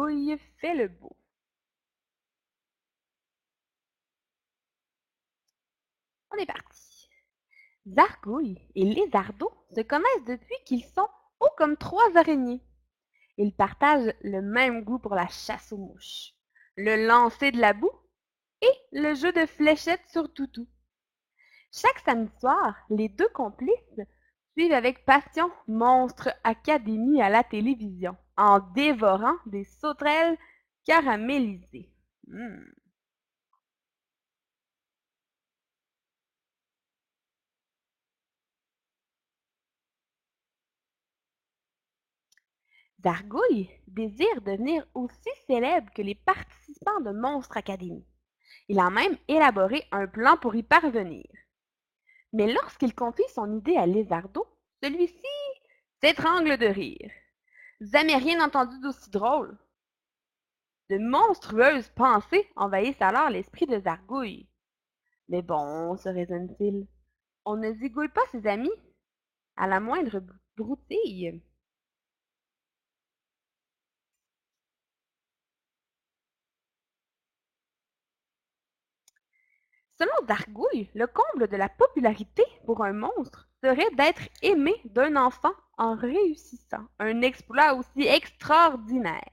Zargouille fait le beau. On est parti. Zargouille et Lézardeau se connaissent depuis qu'ils sont hauts comme trois araignées. Ils partagent le même goût pour la chasse aux mouches, le lancer de la boue et le jeu de fléchettes sur toutou. Chaque samedi soir, les deux complices suivent avec passion Monstre Academy à la télévision, en dévorant des sauterelles caramélisées. Zargouille désire devenir aussi célèbre que les participants de Monstre Academy. Il a même élaboré un plan pour y parvenir. Mais lorsqu'il confie son idée à Lézardeau, celui-ci s'étrangle de rire. Jamais rien entendu d'aussi drôle. De monstrueuses pensées envahissent alors l'esprit de Zargouille. Mais bon, se raisonne-t-il, on ne zigouille pas ses amis à la moindre broutille. Selon Zargouille, le comble de la popularité pour un monstre serait d'être aimé d'un enfant en réussissant un exploit aussi extraordinaire.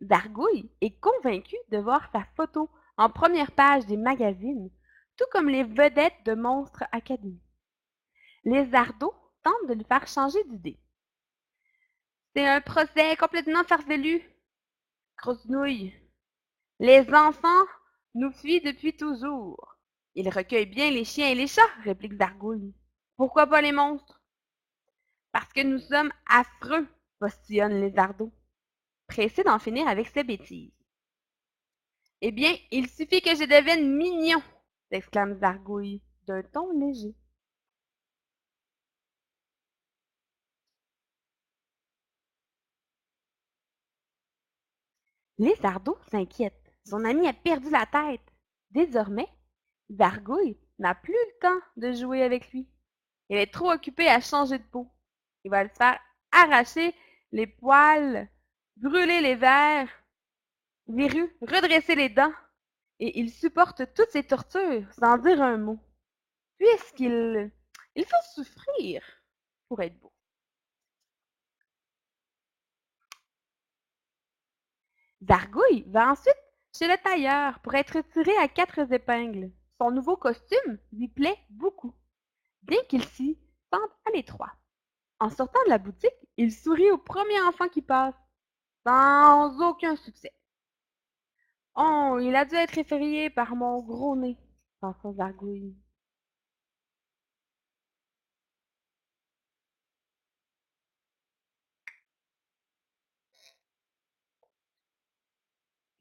Zargouille est convaincu de voir sa photo en première page des magazines, tout comme les vedettes de Monstre Academy. Lézardeau tente de lui faire changer d'idée. C'est un procès complètement farfelu, grosse-nouille. Les enfants nous fuient depuis toujours. Ils recueillent bien les chiens et les chats, réplique Zargouille. Pourquoi pas les monstres? Parce que nous sommes affreux, postillonne Lézardeau, pressé d'en finir avec ses bêtises. Eh bien, il suffit que je devienne mignon, s'exclame Zargouille, d'un ton léger. Lézardeau s'inquiète. Son ami a perdu la tête. Désormais, Zargouille n'a plus le temps de jouer avec lui. Il est trop occupé à changer de peau. Il va se faire arracher les poils, brûler les verrues, redresser les dents, et il supporte toutes ces tortures sans dire un mot, puisqu'il il faut souffrir pour être beau. Zargouille va ensuite chez le tailleur pour être tiré à quatre épingles. Son nouveau costume lui plaît beaucoup, bien qu'il s'y sente à l'étroit. En sortant de la boutique, il sourit au premier enfant qui passe, sans aucun succès. Oh, il a dû être effrayé par mon gros nez, pensa Zargouille.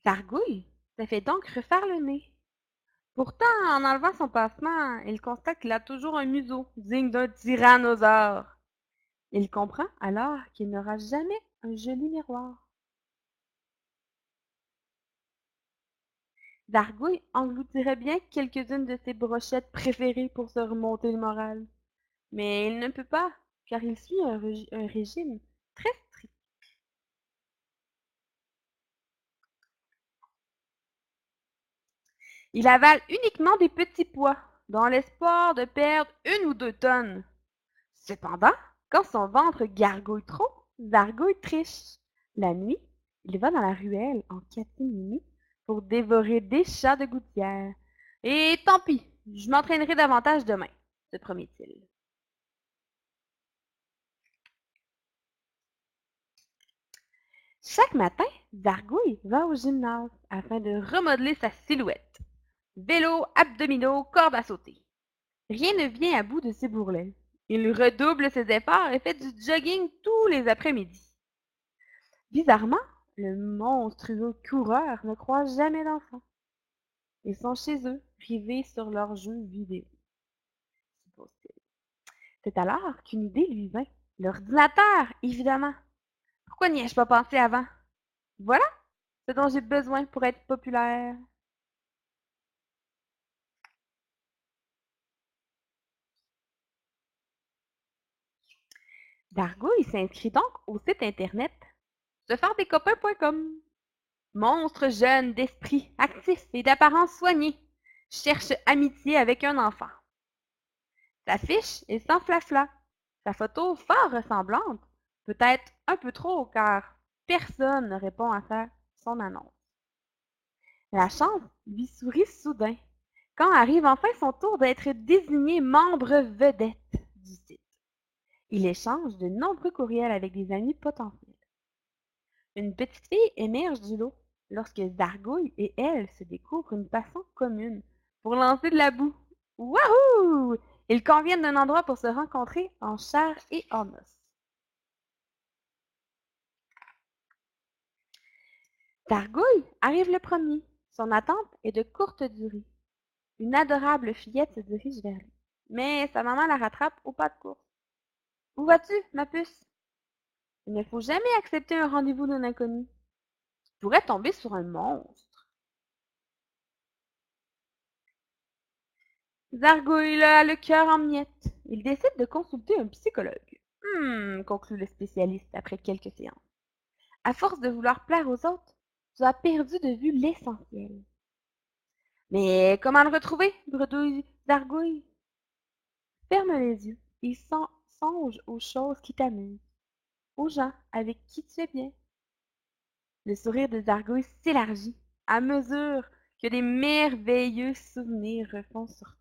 Zargouille se fait donc refaire le nez. Pourtant, en enlevant son pansement, il constate qu'il a toujours un museau digne d'un tyrannosaure. Il comprend alors qu'il n'aura jamais un joli miroir. Zargouille engloutirait bien quelques-unes de ses brochettes préférées pour se remonter le moral. Mais il ne peut pas, car il suit un régime très strict. Il avale uniquement des petits pois, dans l'espoir de perdre 1 ou 2 tonnes. Cependant, quand son ventre gargouille trop, Zargouille triche. La nuit, il va dans la ruelle en catimini pour dévorer des chats de gouttière. Et tant pis, je m'entraînerai davantage demain, se promet-il. Chaque matin, Zargouille va au gymnase afin de remodeler sa silhouette. Vélo, abdominaux, corde à sauter. Rien ne vient à bout de ses bourrelets. Il redouble ses efforts et fait du jogging tous les après-midi. Bizarrement, le monstrueux coureur ne croise jamais d'enfants. Ils sont chez eux, rivés sur leurs jeux vidéo. C'est alors qu'une idée lui vint. L'ordinateur, évidemment. Pourquoi n'y ai-je pas pensé avant? Voilà ce dont j'ai besoin pour être populaire. Dargo, il s'inscrit donc au site internet sefairedescopains.com. Monstre jeune, d'esprit actif et d'apparence soignée, cherche amitié avec un enfant. Sa fiche est sans flafla. Sa photo fort ressemblante, peut-être un peu trop car personne ne répond à son annonce. La chance lui sourit soudain quand arrive enfin son tour d'être désigné membre vedette du site. Il échange de nombreux courriels avec des amis potentiels. Une petite fille émerge du lot lorsque Zargouille et elle se découvrent une passion commune pour lancer de la boue. Wouhou! Ils conviennent d'un endroit pour se rencontrer en chair et en os. Zargouille arrive le premier. Son attente est de courte durée. Une adorable fillette se dirige vers lui. Mais sa maman la rattrape au pas de course. Où vas-tu, ma puce? Il ne faut jamais accepter un rendez-vous d'un inconnu. Tu pourrais tomber sur un monstre. Zargouille a le cœur en miettes. Il décide de consulter un psychologue. Conclut le spécialiste après quelques séances. À force de vouloir plaire aux autres, tu as perdu de vue l'essentiel. Mais comment le retrouver? Bredouille Zargouille. Ferme les yeux et songe aux choses qui t'amusent, aux gens avec qui tu es bien. Le sourire de Zargouille s'élargit à mesure que des merveilleux souvenirs refont surface.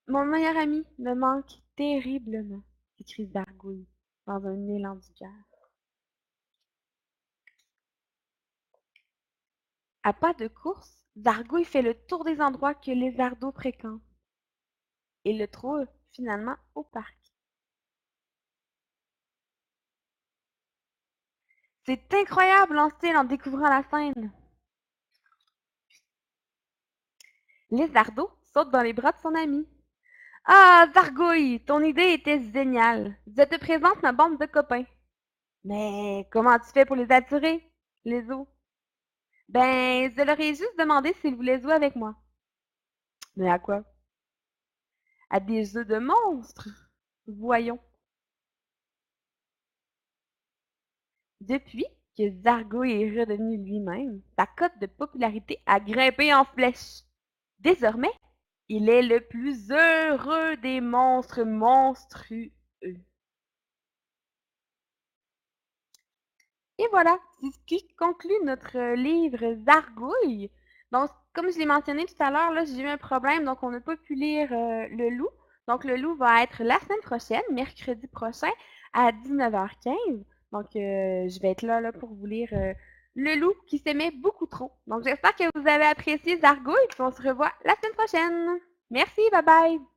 Mon meilleur ami me manque terriblement, s'écrie Zargouille dans un élan du cœur. À pas de course, Zargouille fait le tour des endroits que Lézardeau fréquente et le trouve finalement au parc. C'est incroyable, lance-t-il en découvrant la scène. Lézardeau saute dans les bras de son ami. Ah, Zargouille, ton idée était géniale. Je te présente ma bande de copains. Mais comment tu fais pour les attirer, les os? Ben, je leur ai juste demandé s'ils voulaient jouer avec moi. Mais à quoi? À des jeux de monstres. Voyons. Depuis que Zargouille est redevenu lui-même, sa cote de popularité a grimpé en flèche. Désormais, il est le plus heureux des monstres monstrueux. Et voilà, c'est ce qui conclut notre livre Zargouille. Donc, comme je l'ai mentionné tout à l'heure, là, j'ai eu un problème, donc on n'a pas pu lire Le Loup. Donc, Le Loup va être la semaine prochaine, mercredi prochain, à 19h15. Donc, je vais être là pour vous lire Le Loup qui s'aimait beaucoup trop. Donc, j'espère que vous avez apprécié Zargouille, puis on se revoit la semaine prochaine. Merci, bye bye!